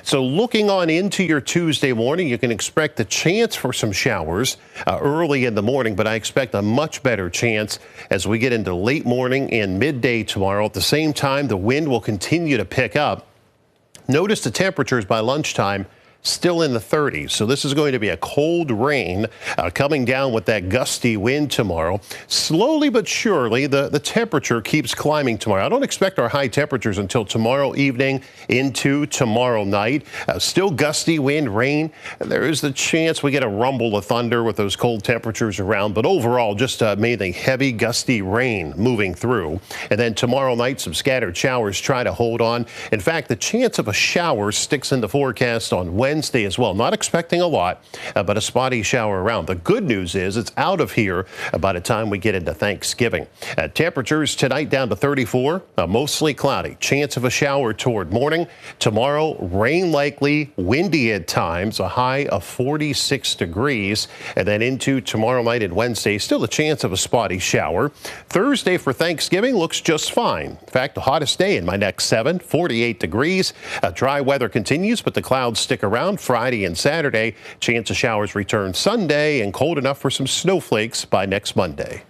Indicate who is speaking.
Speaker 1: So looking on into your Tuesday morning, you can expect a chance for some showers early in the morning, but I expect a much better chance as we get into late morning and midday tomorrow. At the same time, the wind will continue to pick up. Notice the temperatures by lunchtime still in the 30s. So this is going to be a cold rain coming down with that gusty wind tomorrow. Slowly but surely, the temperature keeps climbing tomorrow. I don't expect our high temperatures until tomorrow evening into tomorrow night. Still gusty wind, rain. There is the chance we get a rumble of thunder with those cold temperatures around. But overall, just mainly heavy gusty rain moving through. And then tomorrow night, some scattered showers try to hold on. In fact, the chance of a shower sticks in the forecast on Wednesday as well. Not expecting a lot, but a spotty shower around. The good news is it's out of here by the time we get into Thanksgiving. Temperatures tonight down to 34, mostly cloudy. Chance of a shower toward morning. Tomorrow, rain likely, windy at times, a high of 46 degrees. And then into tomorrow night and Wednesday, still a chance of a spotty shower. Thursday for Thanksgiving looks just fine. In fact, the hottest day in my next 7, 48 degrees. Dry weather continues, but the clouds stick around Friday and Saturday. Chance of showers return Sunday and cold enough for some snowflakes by next Monday.